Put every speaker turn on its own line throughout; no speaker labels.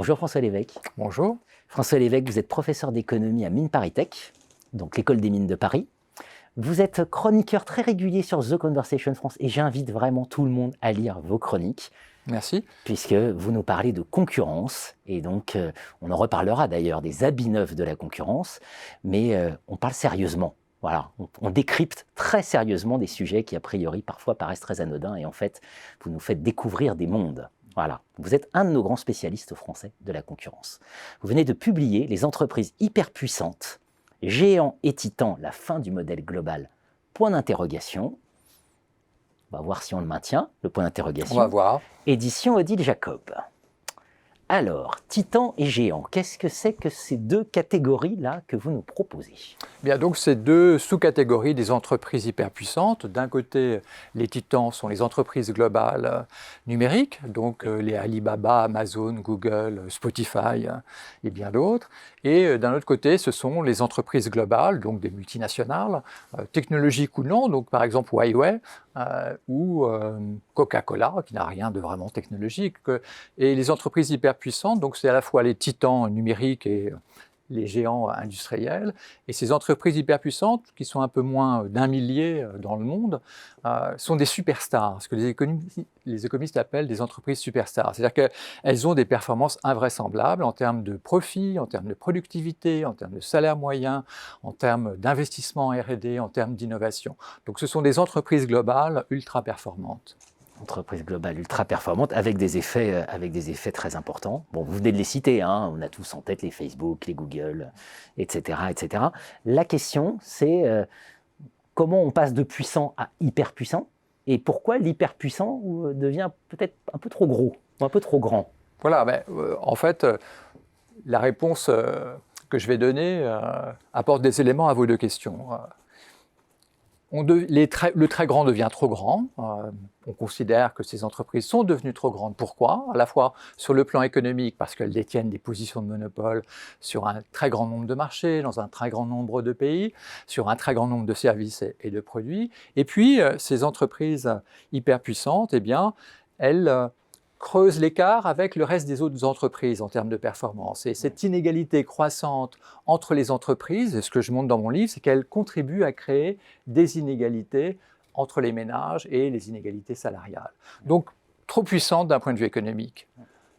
Bonjour François Lévesque.
Bonjour.
François Lévesque, vous êtes professeur d'économie à Mines ParisTech, donc l'école des mines de Paris. Vous êtes chroniqueur très régulier sur The Conversation France et j'invite vraiment tout le monde à lire vos chroniques.
Merci.
Puisque vous nous parlez de concurrence et donc on en reparlera d'ailleurs des habits neufs de la concurrence, mais on parle sérieusement. Voilà, on décrypte très sérieusement des sujets qui a priori parfois paraissent très anodins et en fait vous nous faites découvrir des mondes. Voilà, vous êtes un de nos grands spécialistes français de la concurrence. Vous venez de publier Les entreprises hyperpuissantes, géants et titans, la fin du modèle global, point d'interrogation. On va voir si on le maintient, le point d'interrogation.
On va voir.
Édition Odile Jacob. Alors, titans et géants, qu'est-ce que c'est que ces deux catégories-là que vous nous proposez ?
Bien, donc ces deux sous-catégories des entreprises hyperpuissantes. D'un côté, les titans sont les entreprises globales numériques, donc les Alibaba, Amazon, Google, Spotify et bien d'autres. Et d'un autre côté, ce sont les entreprises globales, donc des multinationales, technologiques ou non, donc par exemple Huawei ou Coca-Cola, qui n'a rien de vraiment technologique. Et les entreprises hyperpuissantes, donc c'est à la fois les titans numériques et les géants industriels. Et ces entreprises hyperpuissantes, qui sont un peu moins d'un millier dans le monde, sont des superstars, ce que les économistes appellent des entreprises superstars. C'est-à-dire qu'elles ont des performances invraisemblables en termes de profit, en termes de productivité, en termes de salaire moyen, en termes d'investissement en R&D, en termes d'innovation. Donc ce sont des entreprises globales ultra performantes.
Entreprise globale ultra performante avec des effets très importants. Bon, vous venez de les citer, hein, on a tous en tête les Facebook, les Google, etc. etc. La question, c'est comment on passe de puissant à hyper puissant et pourquoi l'hyperpuissant devient peut-être un peu trop gros ou un peu trop grand.
Voilà, mais, en fait, la réponse que je vais donner apporte des éléments à vos deux questions. Le très grand devient trop grand. On considère que ces entreprises sont devenues trop grandes. Pourquoi ? À la fois sur le plan économique, parce qu'elles détiennent des positions de monopole sur un très grand nombre de marchés, dans un très grand nombre de pays, sur un très grand nombre de services et de produits. Et puis, ces entreprises hyperpuissantes, eh bien, elles creuse l'écart avec le reste des autres entreprises en termes de performance. Et cette inégalité croissante entre les entreprises, et ce que je montre dans mon livre, c'est qu'elle contribue à créer des inégalités entre les ménages et les inégalités salariales. Donc, trop puissantes d'un point de vue économique.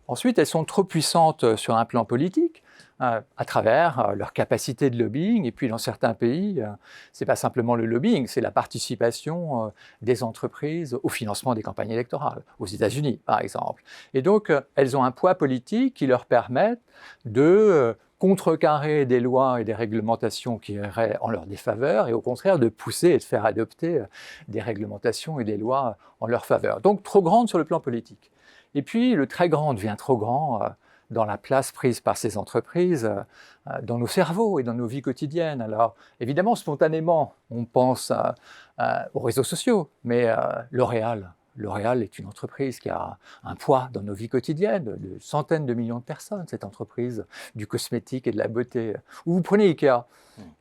Ensuite, elles sont trop puissantes sur un plan politique, à travers leur capacité de lobbying. Et puis, dans certains pays, ce n'est pas simplement le lobbying, c'est la participation des entreprises au financement des campagnes électorales, aux États-Unis, par exemple. Et donc, elles ont un poids politique qui leur permet de contrecarrer des lois et des réglementations qui iraient en leur défaveur, et au contraire de pousser et de faire adopter des réglementations et des lois en leur faveur. Donc, trop grande sur le plan politique. Et puis, le très grand devient trop grand dans la place prise par ces entreprises, dans nos cerveaux et dans nos vies quotidiennes. Alors, évidemment, spontanément, on pense aux réseaux sociaux, mais L'Oréal est une entreprise qui a un poids dans nos vies quotidiennes, de centaines de millions de personnes, cette entreprise du cosmétique et de la beauté. Ou vous prenez Ikea.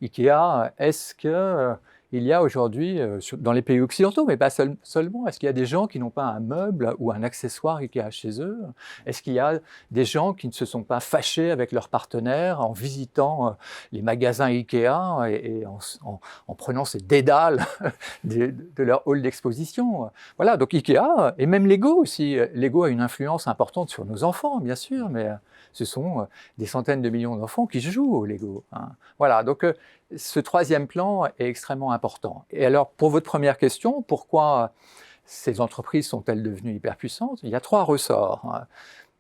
Ikea, est-ce que il y a aujourd'hui, dans les pays occidentaux, mais pas seulement, est-ce qu'il y a des gens qui n'ont pas un meuble ou un accessoire Ikea chez eux ? Est-ce qu'il y a des gens qui ne se sont pas fâchés avec leurs partenaires en visitant les magasins Ikea et en prenant ces dédales de leur hall d'exposition ? Voilà, donc Ikea, et même Lego aussi. Lego a une influence importante sur nos enfants, bien sûr, mais ce sont des centaines de millions d'enfants qui jouent au Lego. Hein. Voilà, donc ce troisième plan est extrêmement important. Et alors, pour votre première question, pourquoi ces entreprises sont-elles devenues hyperpuissantes ? Il y a trois ressorts.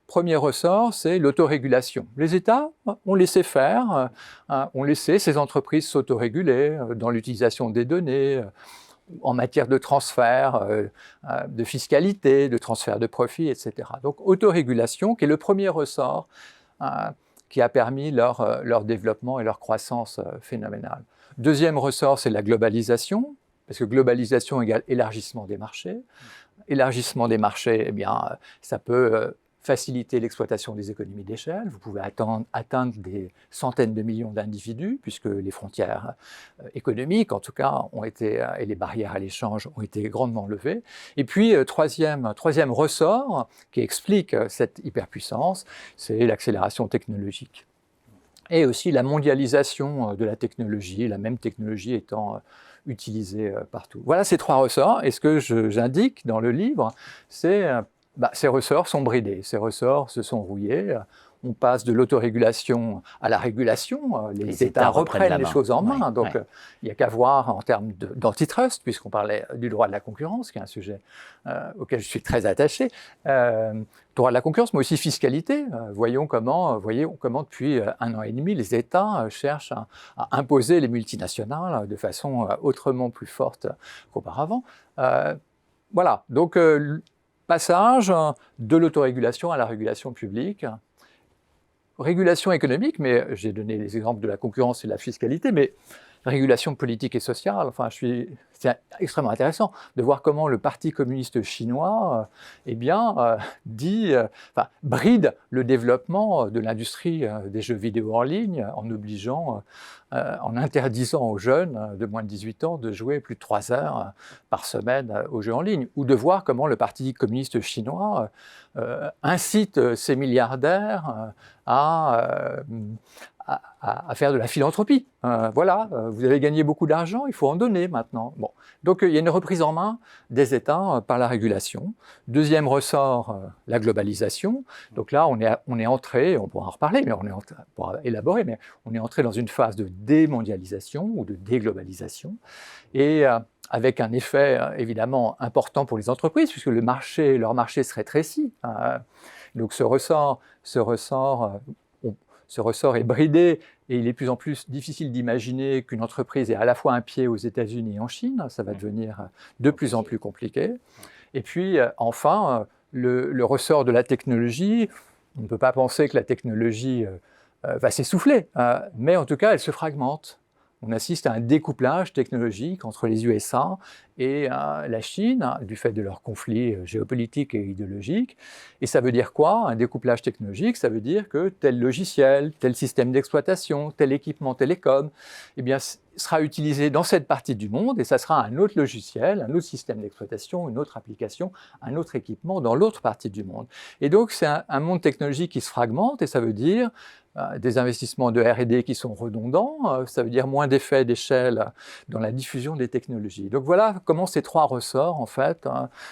Premier ressort, c'est l'autorégulation. Les États ont laissé faire, ont laissé ces entreprises s'autoréguler dans l'utilisation des données, en matière de transfert, de fiscalité, de transfert de profit, etc. Donc, autorégulation, qui est le premier ressort qui a permis leur développement et leur croissance phénoménale. Deuxième ressort, c'est la globalisation, parce que globalisation égale élargissement des marchés. Élargissement des marchés, eh bien, ça peut faciliter l'exploitation des économies d'échelle. Vous pouvez atteindre des centaines de millions d'individus, puisque les frontières économiques, en tout cas, et les barrières à l'échange ont été grandement levées. Et puis, troisième ressort qui explique cette hyperpuissance, c'est l'accélération technologique. Et aussi la mondialisation de la technologie, la même technologie étant utilisée partout. Voilà ces trois ressorts. Et ce que j'indique dans le livre, c'est ces ressorts sont bridés, ces ressorts se sont rouillés. On passe de l'autorégulation à la régulation. Les États reprennent les choses en main. Donc, il n'y a qu'à voir en termes d'antitrust, puisqu'on parlait du droit de la concurrence, qui est un sujet auquel je suis très attaché. Droit de la concurrence, mais aussi fiscalité. Voyons comment depuis 1 an et demi, les États cherchent à imposer les multinationales de façon autrement plus forte qu'auparavant. Voilà, donc passage de l'autorégulation à la régulation publique. Régulation économique, mais j'ai donné les exemples de la concurrence et de la fiscalité, mais régulation politique et sociale, c'est extrêmement intéressant de voir comment le Parti communiste chinois bride le développement de l'industrie des jeux vidéo en ligne en interdisant aux jeunes de moins de 18 ans de jouer plus de 3 heures par semaine aux jeux en ligne, ou de voir comment le Parti communiste chinois incite ces milliardaires à faire de la philanthropie. Voilà, vous avez gagné beaucoup d'argent, il faut en donner maintenant. Bon. Donc il y a une reprise en main des États par la régulation. Deuxième ressort, la globalisation. Donc là, on est entré, on pourra en reparler, mais on pourra élaborer, mais on est entré dans une phase de démondialisation ou de déglobalisation, et avec un effet évidemment important pour les entreprises, puisque leur marché se rétrécit. Donc ce ressort est bridé, et il est de plus en plus difficile d'imaginer qu'une entreprise ait à la fois un pied aux États-Unis et en Chine. Ça va devenir de plus en plus compliqué. Et puis, enfin, le ressort de la technologie. On ne peut pas penser que la technologie va s'essouffler, mais en tout cas, elle se fragmente. On assiste à un découplage technologique entre les USA et la Chine, du fait de leurs conflits géopolitiques et idéologiques. Et ça veut dire quoi? Un découplage technologique, ça veut dire que tel logiciel, tel système d'exploitation, tel équipement télécom, sera utilisé dans cette partie du monde, et ça sera un autre logiciel, un autre système d'exploitation, une autre application, un autre équipement dans l'autre partie du monde. Et donc c'est un monde technologique qui se fragmente, et ça veut dire des investissements de R&D qui sont redondants, ça veut dire moins d'effets d'échelle dans la diffusion des technologies. Donc voilà comment ces trois ressorts, en fait,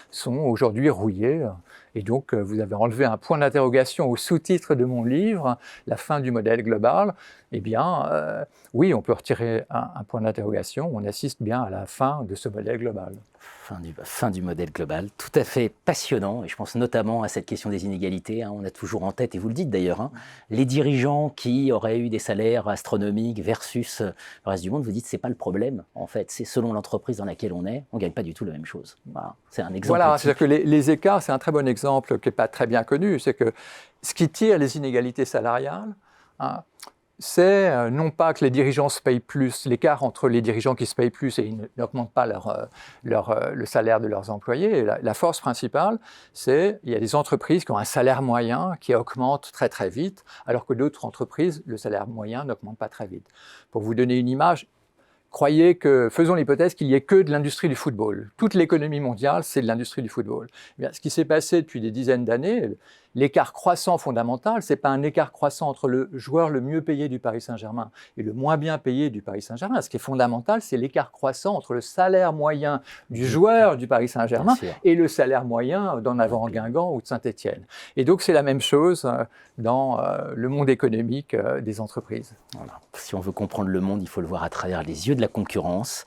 sont aujourd'hui rouillés. Et donc, vous avez enlevé un point d'interrogation au sous-titre de mon livre, La fin du modèle global. Eh bien, oui, on peut retirer un point d'interrogation. On assiste bien à la fin de ce modèle global.
Fin du modèle global, tout à fait passionnant, et je pense notamment à cette question des inégalités. On a toujours en tête, et vous le dites d'ailleurs, les dirigeants qui auraient eu des salaires astronomiques versus le reste du monde. Vous dites c'est pas le problème, en fait, c'est selon l'entreprise dans laquelle on est, on gagne pas du tout la même chose. Voilà, c'est un exemple.
Voilà, c'est-à-dire que les écarts, c'est un très bon exemple qui n'est pas très bien connu, c'est que ce qui tire les inégalités salariales, c'est non pas que les dirigeants se payent plus, l'écart entre les dirigeants qui se payent plus et ils n'augmentent pas le salaire de leurs employés. La force principale, c'est qu'il y a des entreprises qui ont un salaire moyen qui augmente très très vite, alors que d'autres entreprises, le salaire moyen n'augmente pas très vite. Pour vous donner une image, faisons l'hypothèse qu'il n'y ait que de l'industrie du football. Toute l'économie mondiale, c'est de l'industrie du football. Eh bien, ce qui s'est passé depuis des dizaines d'années, l'écart croissant fondamental, ce n'est pas un écart croissant entre le joueur le mieux payé du Paris Saint-Germain et le moins bien payé du Paris Saint-Germain. Ce qui est fondamental, c'est l'écart croissant entre le salaire moyen du joueur du Paris Saint-Germain et le salaire moyen d'en avant Guingamp ou de Saint-Étienne. Et donc, c'est la même chose dans le monde économique des entreprises.
Voilà. Si on veut comprendre le monde, il faut le voir à travers les yeux de la concurrence.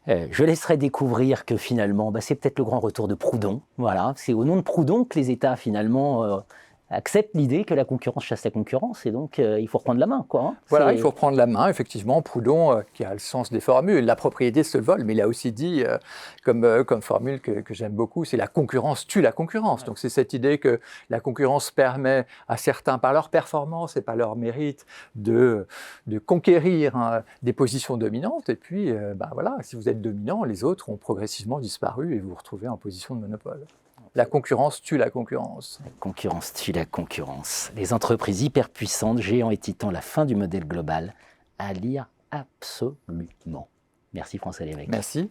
Je laisserai découvrir que finalement, c'est peut-être le grand retour de Proudhon. Voilà. C'est au nom de Proudhon que les États, finalement, acceptent l'idée que la concurrence chasse la concurrence, et donc il faut reprendre la main, quoi.
Voilà, il faut reprendre la main, effectivement. Proudhon, qui a le sens des formules, la propriété se vole, mais il a aussi dit, comme formule que j'aime beaucoup, c'est la concurrence tue la concurrence. Donc c'est cette idée que la concurrence permet à certains, par leur performance et par leur mérite, de conquérir des positions dominantes, et puis voilà, si vous êtes dominant, les autres ont progressivement disparu et vous vous retrouvez en position de monopole. La concurrence tue la concurrence.
La concurrence tue la concurrence. Les entreprises hyperpuissantes, géants et titans, la fin du modèle global, à lire absolument. Merci François Lévesque.
Merci.